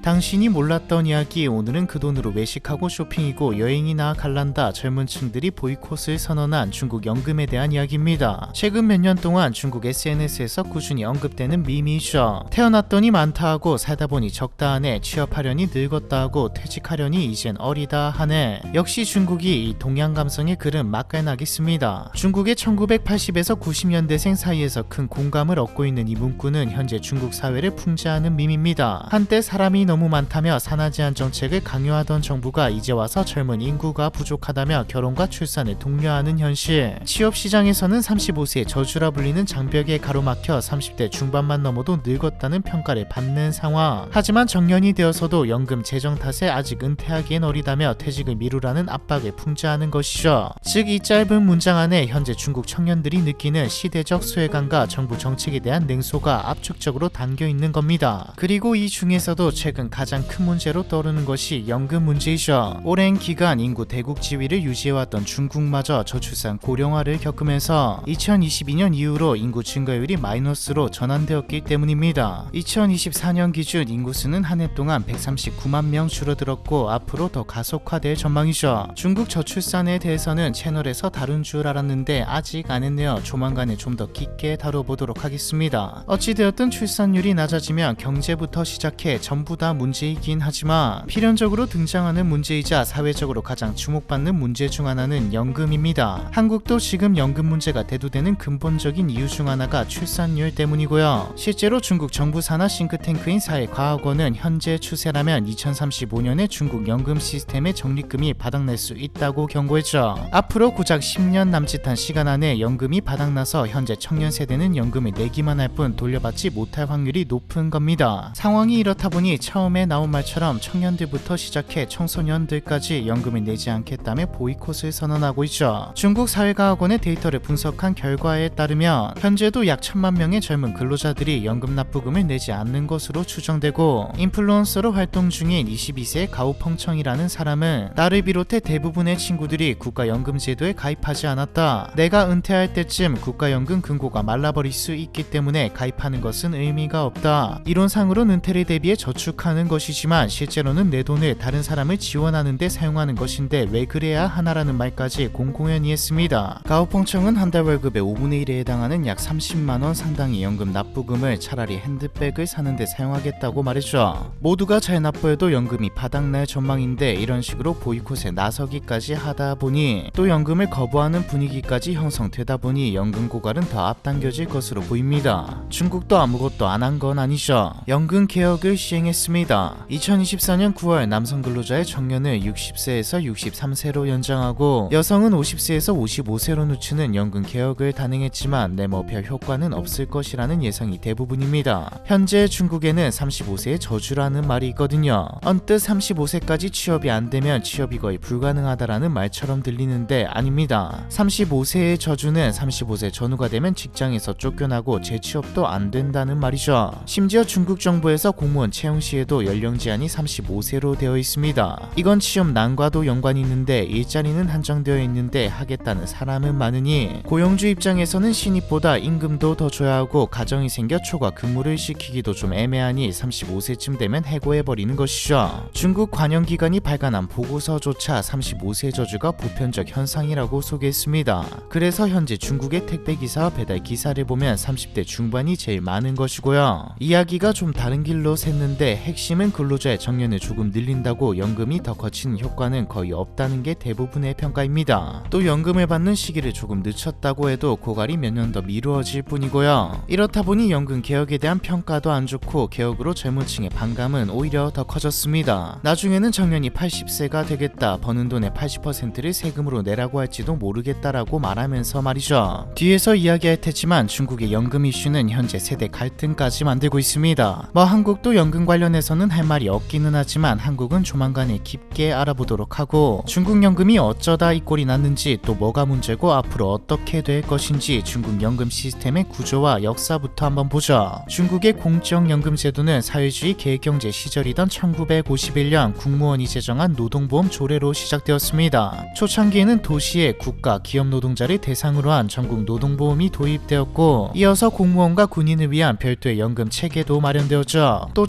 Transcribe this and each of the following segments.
당신이 몰랐던 이야기. 오늘은 그 돈으로 외식하고 쇼핑이고 여행이나 갈란다 젊은 층들이 보이콧을 선언한 중국 연금에 대한 이야기입니다. 최근 몇 년 동안 중국 SNS에서 꾸준히 언급되는 밈이 있죠. 태어났더니 많다 하고 살다 보니 적다 하네. 취업하려니 늙었다 하고 퇴직하려니 이젠 어리다 하네. 역시 중국이 이 동양 감성의 글은 맛깔나겠습니다. 중국의 1980에서 90년대생 사이에서 큰 공감을 얻고 있는 이 문구는 현재 중국 사회를 풍자하는 밈입니다. 한때 사람이 너무 많다며 산화 제한 정책을 강요하던 정부가 이제 와서 젊은 인구가 부족하다며 결혼과 출산을 독려하는 현실. 취업 시장에서는 35세의 저주라 불리는 장벽에 가로막혀 30대 중반만 넘어도 늙었다는 평가를 받는 상황. 하지만 정년이 되어서도 연금 재정 탓에 아직 은퇴하기엔 어리다며 퇴직을 미루라는 압박을 풍자하는 것이죠. 즉 이 짧은 문장 안에 현재 중국 청년들이 느끼는 시대적 소외감과 정부 정책에 대한 냉소가 압축적으로 담겨 있는 겁니다. 그리고 이 중에서도 최근 가장 큰 문제로 떠오르는 것이 연금 문제이죠. 오랜 기간 인구 대국 지위를 유지해왔던 중국마저 저출산 고령화를 겪으면서 2022년 이후로 인구 증가율이 마이너스로 전환되었기 때문입니다. 2024년 기준 인구수는 한 해 동안 139만 명 줄어들었고 앞으로 더 가속화될 전망이죠. 중국 저출산에 대해서는 채널에서 다룬 줄 알았는데 아직 안 했네요. 조만간에 좀 더 깊게 다뤄보도록 하겠습니다. 어찌되었든 출산율이 낮아지면 경제부터 시작해 전부 다 문제이긴 하지만 필연적으로 등장하는 문제이자 사회적으로 가장 주목받는 문제 중 하나는 연금입니다. 한국도 지금 연금 문제가 대두되는 근본적인 이유 중 하나가 출산율 때문이고요. 실제로 중국 정부 산하 싱크탱크인 사회과학원은 현재 추세라면 2035년에 중국 연금 시스템의 적립금이 바닥날 수 있다고 경고했죠. 앞으로 고작 10년 남짓한 시간 안에 연금이 바닥나서 현재 청년 세대는 연금을 내기만 할 뿐 돌려받지 못할 확률이 높은 겁니다. 상황이 이렇다 보니 처음에 나온 말처럼 청년들부터 시작해 청소년들까지 연금을 내지 않겠다며 보이콧을 선언하고 있죠. 중국 사회과학원의 데이터를 분석한 결과에 따르면 현재도 약 1000만 명의 젊은 근로자들이 연금 납부금을 내지 않는 것으로 추정되고 인플루언서로 활동 중인 22세의 가오펑청이라는 사람은 나를 비롯해 대부분의 친구들이 국가연금제도에 가입하지 않았다. 내가 은퇴할 때쯤 국가연금 금고가 말라버릴 수 있기 때문에 가입하는 것은 의미가 없다. 이론상으로는 은퇴를 대비해 저축하는 것이지만 실제로는 내 돈을 다른 사람을 지원하는 데 사용하는 것인데 왜 그래야 하나라는 말까지 공공연히 했습니다. 가오펑청은 한 달 월급의 5분의 1에 해당하는 약 30만원 상당의 연금 납부금을 차라리 핸드백을 사는 데 사용하겠다고 말했죠. 모두가 잘 납부해도 연금이 바닥날 전망인데 이런 식으로 보이콧에 나서기까지 하다 보니 또 연금을 거부하는 분위기까지 형성되다 보니 연금 고갈은 더 앞당겨질 것으로 보입니다. 중국도 아무것도 안 한 건 아니죠. 연금 개혁을 시행했습니다. 2024년 9월 남성 근로자의 정년을 60세에서 63세로 연장하고 여성은 50세에서 55세로 늦추는 연금 개혁을 단행했지만 내모 별 효과는 없을 것이라는 예상이 대부분입니다. 현재 중국에는 35세의 저주라는 말이 있거든요. 언뜻 35세까지 취업이 안 되면 취업이 거의 불가능하다라는 말처럼 들리는데 아닙니다. 35세의 저주는 35세 전후가 되면 직장에서 쫓겨나고 재취업도 안 된다는 말이죠. 심지어 중국 정부에서 공무원 채용 시에도 연령 제한이 35세로 되어 있습니다. 이건 취업난과도 연관이 있는데 일자리는 한정되어 있는데 하겠다는 사람은 많으니 고용주 입장에서는 신입보다 임금도 더 줘야 하고 가정이 생겨 초과 근무를 시키기도 좀 애매하니 35세쯤 되면 해고해버리는 것이죠. 중국 관영기관이 발간한 보고서조차 35세 저주가 보편적 현상이라고 소개했습니다. 그래서 현재 중국의 택배기사와 배달기사를 보면 30대 중반이 제일 많은 것이고요. 이야기가 좀 다른 길로 샜는데 핵심은 근로자의 정년을 조금 늘린다고 연금이 더 거치는 효과는 거의 없다는 게 대부분의 평가입니다. 또 연금을 받는 시기를 조금 늦췄다고 해도 고갈이 몇 년 더 미루어질 뿐이고요. 이렇다 보니 연금 개혁에 대한 평가도 안 좋고 개혁으로 젊은 층의 반감은 오히려 더 커졌습니다. 나중에는 정년이 80세가 되겠다. 버는 돈의 80%를 세금으로 내라고 할지도 모르겠다라고 말하면서 말이죠. 뒤에서 이야기할 테지만 중국의 연금 이슈는 현재 세대 갈등까지 만들고 있습니다. 한국도 연금 관련해서는 할 말이 없기는 하지만 한국은 조만간에 깊게 알아보도록 하고 중국 연금이 어쩌다 이 꼴이 났는지 또 뭐가 문제고 앞으로 어떻게 될 것인지 중국 연금 시스템의 구조와 역사부터 한번 보죠. 중국의 공적연금 제도는 사회주의 계획경제 시절이던 1951년 국무원이 제정한 노동보험 조례로 시작되었습니다. 초창기에는 도시의 국가, 기업 노동자를 대상으로 한 전국 노동보험이 도입되었고 이어서 공무원과 군인을 위한 별도의 연금 체계도 마련되었죠. 또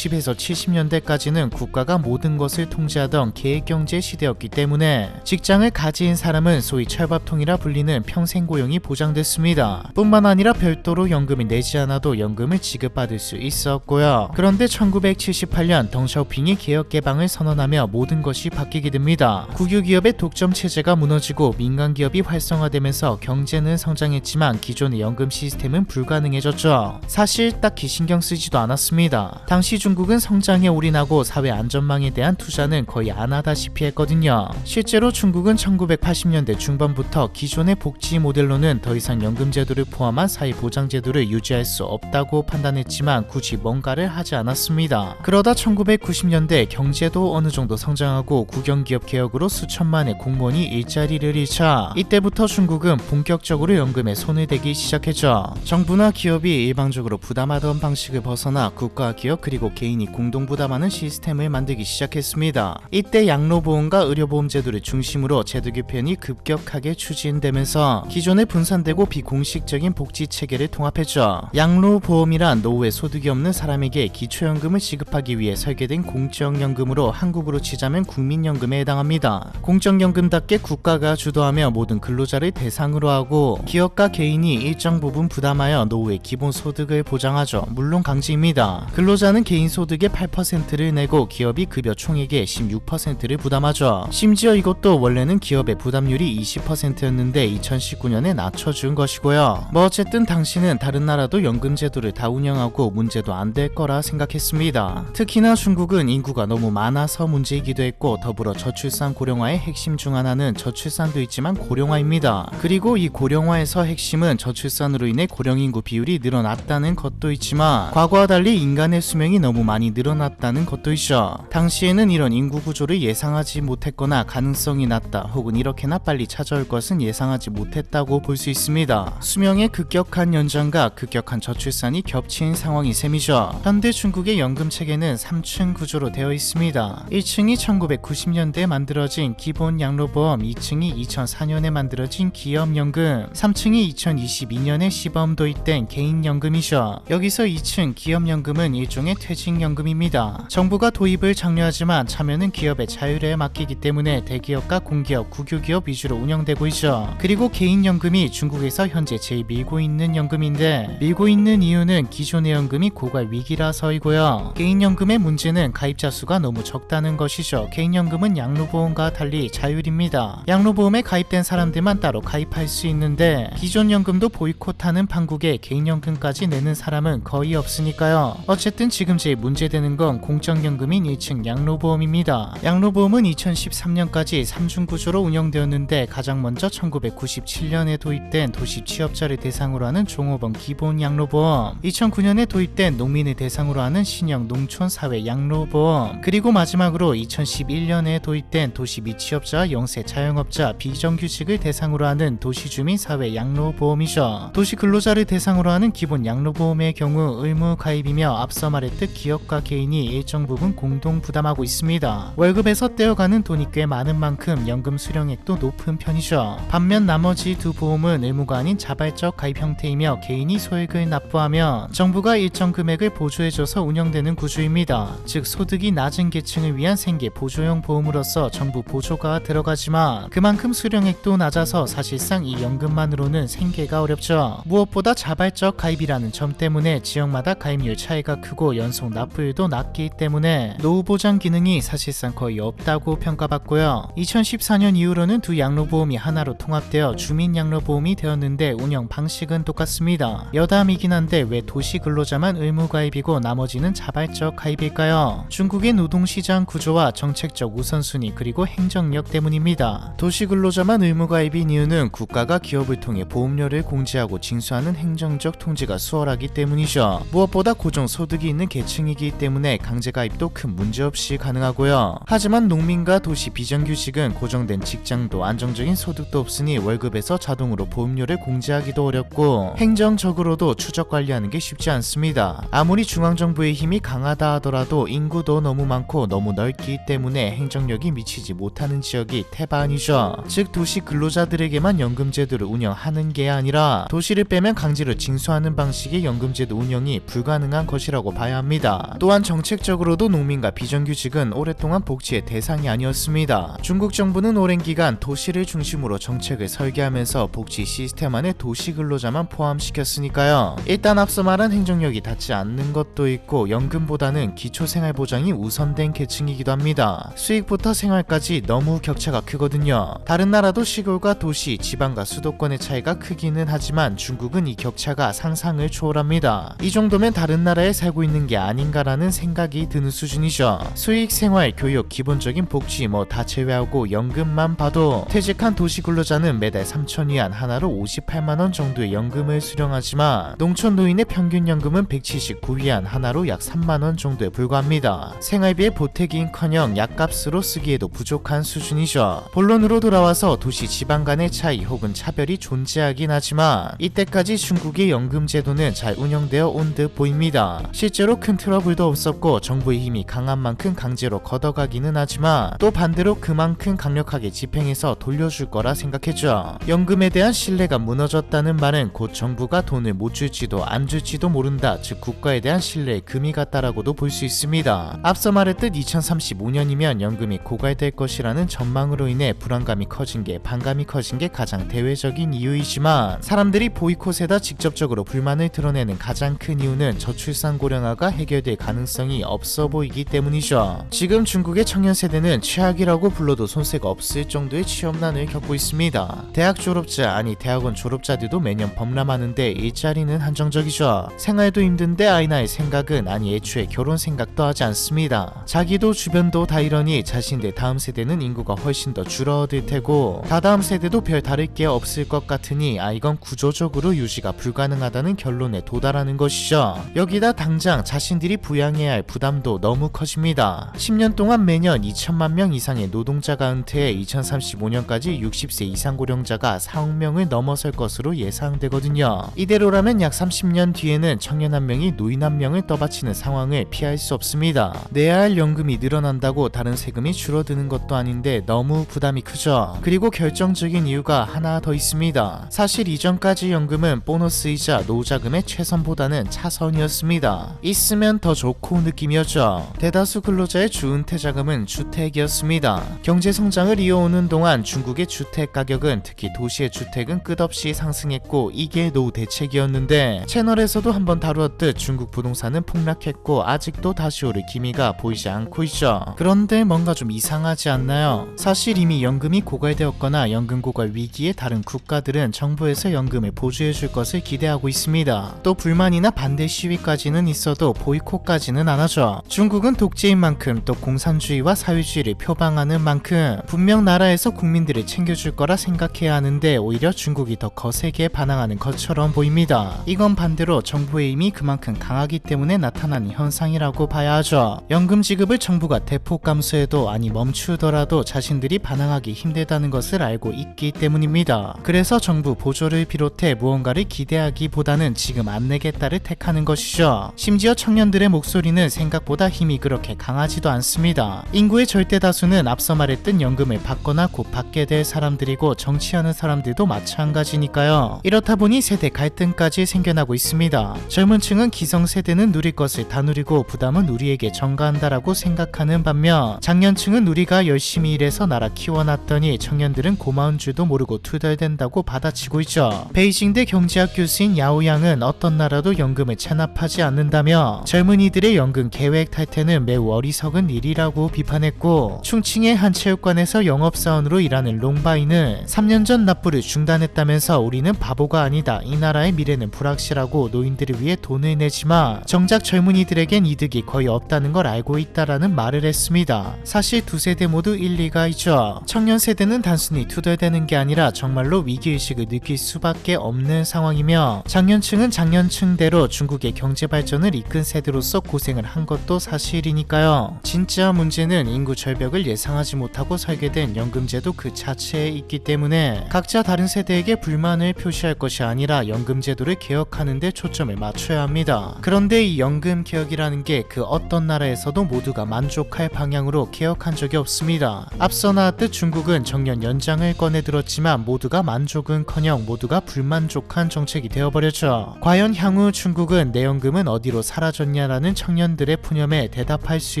1960에서 70년대까지는 국가가 모든 것을 통제하던 계획경제 시대였기 때문에 직장을 가진 사람은 소위 철밥통이라 불리는 평생 고용이 보장됐습니다. 뿐만 아니라 별도로 연금을 내지 않아도 연금을 지급받을 수 있었고요. 그런데 1978년 덩샤오핑이 개혁 개방을 선언하며 모든 것이 바뀌게 됩니다. 국유기업의 독점 체제가 무너지고 민간기업이 활성화되면서 경제는 성장했지만 기존의 연금 시스템은 불가능해졌죠. 사실 딱히 신경 쓰지도 않았습니다. 당시 중국은 성장에 올인하고 사회 안전망에 대한 투자는 거의 안 하다시피 했거든요. 실제로 중국은 1980년대 중반부터 기존의 복지 모델로는 더 이상 연금 제도를 포함한 사회보장 제도를 유지할 수 없다고 판단했지만 굳이 뭔가를 하지 않았습니다. 그러다 1990년대 경제도 어느 정도 성장하고 국영기업 개혁으로 수천만의 공무원이 일자리를 잃자 이때부터 중국은 본격적으로 연금에 손을 대기 시작했죠. 정부나 기업이 일방적으로 부담하던 방식을 벗어나 국가, 기업 그리고 개인이 공동 부담하는 시스템을 만들기 시작했습니다. 이때 양로보험과 의료보험 제도를 중심으로 제도 개편이 급격하게 추진되면서 기존에 분산되고 비공식적인 복지 체계를 통합했죠. 양로보험이란 노후에 소득이 없는 사람에게 기초연금을 지급하기 위해 설계된 공적연금으로 한국으로 치자면 국민연금에 해당합니다. 공적연금답게 국가가 주도하며 모든 근로자를 대상으로 하고 기업과 개인이 일정 부분 부담하여 노후의 기본소득을 보장하죠. 물론 강제입니다. 근로자는 개인 소득의 8%를 내고 기업이 급여 총액의 16%를 부담하죠. 심지어 이것도 원래는 기업의 부담률이 20%였는데 2019년에 낮춰준 것이고요. 뭐 어쨌든 당시는 다른 나라도 연금 제도를 다 운영하고 문제도 안 될 거라 생각했습니다. 특히나 중국은 인구가 너무 많아서 문제이기도 했고 더불어 저출산 고령화의 핵심 중 하나는 저출산도 있지만 고령화입니다. 그리고 이 고령화에서 핵심은 저출산으로 인해 고령인구 비율이 늘어났다는 것도 있지만 과거와 달리 인간의 수명이 너무 많이 늘어났다는 것도 있죠. 당시에는 이런 인구 구조를 예상하지 못했거나 가능성이 낮다 혹은 이렇게나 빨리 찾아올 것은 예상하지 못했다고 볼 수 있습니다. 수명의 급격한 연장과 급격한 저출산이 겹친 상황이 셈이죠. 현대 중국의 연금 체계는 3층 구조로 되어 있습니다. 1층이 1990년대에 만들어진 기본 양로보험, 2층이 2004년에 만들어진 기업연금, 3층이 2022년에 시범 도입된 개인연금이죠. 여기서 2층 기업연금은 일종의 퇴직연금입니다. 정부가 도입을 장려하지만 참여는 기업의 자율에 맡기기 때문에 대기업과 공기업, 국유기업 위주로 운영되고 있죠. 그리고 개인연금이 중국에서 현재 제일 밀고 있는 연금인데 밀고 있는 이유는 기존의 연금이 고갈 위기라서이고요. 개인연금의 문제는 가입자 수가 너무 적다는 것이죠. 개인연금은 양로보험과 달리 자율입니다. 양로보험에 가입된 사람들만 따로 가입할 수 있는데 기존 연금도 보이콧하는 판국에 개인연금까지 내는 사람은 거의 없으니까요. 어쨌든 지금 제일 문제되는 건 공적연금인 1층 양로보험입니다. 양로보험은 2013년까지 3중 구조로 운영되었는데 가장 먼저 1997년에 도입된 도시 취업자를 대상으로 하는 종업원 기본 양로보험, 2009년에 도입된 농민을 대상으로 하는 신형 농촌사회 양로보험, 그리고 마지막으로 2011년에 도입된 도시 미취업자, 영세 자영업자, 비정규직을 대상으로 하는 도시주민사회 양로보험이죠. 도시 근로자를 대상으로 하는 기본 양로보험의 경우 의무 가입이며 앞서 말했듯 기업과 개인이 일정 부분 공동 부담하고 있습니다. 월급에서 떼어가는 돈이 꽤 많은 만큼 연금 수령액도 높은 편이죠. 반면 나머지 두 보험은 의무가 아닌 자발적 가입 형태이며 개인이 소액을 납부하면 정부가 일정 금액을 보조해줘서 운영되는 구조입니다. 즉 소득이 낮은 계층을 위한 생계 보조형 보험으로서 정부 보조가 들어가지만 그만큼 수령액도 낮아서 사실상 이 연금만으로는 생계가 어렵죠. 무엇보다 자발적 가입이라는 점 때문에 지역마다 가입률 차이가 크고 연속 납부율도 낮기 때문에 노후 보장 기능이 사실상 거의 없다고 평가받고요. 2014년 이후로는 두 양로보험이 하나로 통합되어 주민양로보험이 되었는데 운영 방식은 똑같습니다. 여담이긴 한데 왜 도시 근로자만 의무 가입이고 나머지는 자발적 가입일까요? 중국의 노동시장 구조와 정책적 우선순위 그리고 행정력 때문입니다. 도시 근로자만 의무 가입인 이유는 국가가 기업을 통해 보험료를 공제하고 징수하는 행정적 통제가 수월하기 때문이죠. 무엇보다 고정 소득이 있는 계층이기 때문에 강제 가입도 큰 문제 없이 가능하고요. 하지만 농민과 도시 비정규직은 고정된 직장도 안정적인 소득도 없으니 월급에서 자동으로 보험료를 공제하기도 어렵고 행정적으로도 추적 관리하는 게 쉽지 않습니다. 아무리 중앙정부의 힘이 강하다 하더라도 인구도 너무 많고 너무 넓기 때문에 행정력이 미치지 못하는 지역이 태반이죠. 즉 도시 근로자들에게만 연금제도를 운영하는 게 아니라 도시를 빼면 강제로 징수하는 방식의 연금제도 운영이 불가능한 것이라고 봐야 합니다. 있습니다. 또한 정책적으로도 농민과 비정규직은 오랫동안 복지의 대상이 아니었습니다. 중국 정부는 오랜 기간 도시를 중심으로 정책을 설계하면서 복지 시스템 안에 도시 근로자만 포함시켰으니까요. 일단 앞서 말한 행정력이 닿지 않는 것도 있고 연금보다는 기초생활보장이 우선된 계층이기도 합니다. 수익부터 생활까지 너무 격차가 크거든요. 다른 나라도 시골과 도시, 지방과 수도권의 차이가 크기는 하지만 중국은 이 격차가 상상을 초월합니다. 이 정도면 다른 나라에 살고 있는 게 아닌가라는 생각이 드는 수준이죠. 수익, 생활, 교육, 기본적인 복지 뭐 다 제외하고 연금만 봐도 퇴직한 도시 근로자는 매달 3,000위안 하나로 58만원 정도의 연금을 수령하지만 농촌 노인의 평균 연금은 179위안 하나로 약 3만원 정도에 불과합니다. 생활비의 보태기인커녕 약값으로 쓰기에도 부족한 수준이죠. 본론으로 돌아와서 도시 지방 간의 차이 혹은 차별이 존재하긴 하지만 이때까지 중국의 연금 제도는 잘 운영되어 온 듯 보입니다. 실제로 큰 트러블도 없었고 정부의 힘이 강한 만큼 강제로 걷어가기는 하지만 또 반대로 그만큼 강력하게 집행해서 돌려줄 거라 생각했죠. 연금에 대한 신뢰가 무너졌다는 말은 곧 정부가 돈을 못 줄지도 안 줄지도 모른다, 즉 국가에 대한 신뢰의 금이 같다라고도 볼 수 있습니다. 앞서 말했듯 2035년이면 연금이 고갈될 것이라는 전망으로 인해 불안감이 커진 게 반감이 커진 게 가장 대외적인 이유이지만 사람들이 보이콧에다 직접적으로 불만을 드러내는 가장 큰 이유는 저출산 고령화가 해결될 가능성이 없어 보이기 때문이죠. 지금 중국의 청년 세대는 최악이라고 불러도 손색 없을 정도의 취업난을 겪고 있습니다. 대학 졸업자 아니 대학원 졸업자들도 매년 범람하는데 일자리는 한정적이죠. 생활도 힘든데 아이 낳을 생각은 아니 애초에 결혼 생각도 하지 않습니다. 자기도 주변도 다 이러니 자신들 다음 세대는 인구가 훨씬 더 줄어들 테고 다다음 세대도 별 다를 게 없을 것 같으니 이건 구조적으로 유지가 불가능하다는 결론에 도달하는 것이죠. 여기다 당장 자신들이 부양해야 할 부담도 너무 커집니다. 10년 동안 매년 2천만 명 이상의 노동자가 은퇴해 2035년까지 60세 이상 고령자가 4억 명을 넘어설 것으로 예상되거든요. 이대로라면 약 30년 뒤에는 청년 한 명이 노인 한 명을 떠받치는 상황을 피할 수 없습니다. 내야 할 연금이 늘어난다고 다른 세금이 줄어드는 것도 아닌데 너무 부담이 크죠. 그리고 결정적인 이유가 하나 더 있습니다. 사실 이전까지 연금은 보너스이자 노후자금의 최선보다는 차선이었습니다. 있으면 더 좋고 느낌이었죠. 대다수 근로자의 주은퇴자금은 주택이었습니다. 경제성장을 이어오는 동안 중국의 주택 가격은 특히 도시의 주택은 끝없이 상승했고 이게 노후 대책이었는데 채널에서도 한번 다루었듯 중국 부동산은 폭락했고 아직도 다시 오를 기미가 보이지 않고 있죠. 그런데 뭔가 좀 이상하지 않나요? 사실 이미 연금이 고갈되었거나 연금 고갈 위기에 다른 국가들은 정부에서 연금을 보조해줄 것을 기대하고 있습니다. 또 불만이나 반대 시위까지는 있어도 보이콧까지는 안 하죠. 중국은 독재인 만큼 또 공산주의와 사회주의를 표방하는 만큼 분명 나라에서 국민들을 챙겨줄 거라 생각해야 하는데 오히려 중국이 더 거세게 반항하는 것처럼 보입니다. 이건 반대로 정부의 힘이 그만큼 강하기 때문에 나타나는 현상이라고 봐야 하죠. 연금 지급을 정부가 대폭 감소해도 아니 멈추더라도 자신들이 반항하기 힘들다는 것을 알고 있기 때문입니다. 그래서 정부 보조를 비롯해 무언가를 기대하기보다는 지금 안 내겠다를 택하는 것이죠. 심지어 청년들의 목소리는 생각보다 힘이 그렇게 강하지도 않습니다. 인구의 절대 다수는 앞서 말했던 연금을 받거나 곧 받게 될 사람들이고 정치하는 사람들도 마찬가지니까요. 이렇다 보니 세대 갈등까지 생겨나고 있습니다. 젊은 층은 기성세대는 누릴 것을 다 누리고 부담은 우리에게 전가한다라고 생각하는 반면 장년층은 우리가 열심히 일해서 나라 키워놨더니 청년들은 고마운 줄도 모르고 투덜댄다고 받아치고 있죠. 베이징대 경제학 교수인 야오양은 어떤 나라도 연금을 체납하지 않는다며 젊은이들의 연금 계획 탈퇴는 매우 어리석은 일이라고 비판했고 충칭의 한 체육관에서 영업사원으로 일하는 롱바이는 3년 전 납부를 중단했다면서 우리는 바보가 아니다. 이 나라의 미래는 불확실하고 노인들을 위해 돈을 내지만 정작 젊은이들에겐 이득이 거의 없다는 걸 알고 있다라는 말을 했습니다. 사실 두 세대 모두 일리가 있죠. 청년 세대는 단순히 투덜대는 게 아니라 정말로 위기의식을 느낄 수밖에 없는 상황이며 장년층은 장년층대로 중국의 경제 발전을 이끈 세대로서 고생을 한 것도 사실이니까요. 진짜 문제는 인구 절벽을 예상하지 못하고 설계된 연금제도 그 자체에 있기 때문에 각자 다른 세대에게 불만을 표시할 것이 아니라 연금제도를 개혁하는 데 초점을 맞춰야 합니다. 그런데 이 연금 개혁이라는 게 그 어떤 나라에서도 모두가 만족할 방향으로 개혁한 적이 없습니다. 앞서 나왔듯 중국은 정년 연장을 꺼내들었지만 모두가 만족은커녕 모두가 불만족한 정책이 되어버렸죠. 과연 향후 중국은 내 연금은 어디로 사라졌냐 하느냐라는 청년들의 푸념에 대답할 수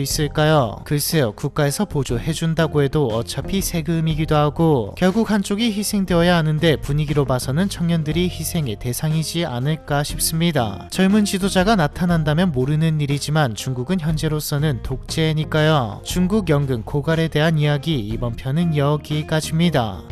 있을까요? 글쎄요, 국가에서 보조해준다고 해도 어차피 세금이기도 하고 결국 한쪽이 희생되어야 하는데 분위기로 봐서는 청년들이 희생의 대상이지 않을까 싶습니다. 젊은 지도자가 나타난다면 모르는 일이지만 중국은 현재로서는 독재니까요. 중국 연금 고갈에 대한 이야기, 이번 편은 여기까지입니다.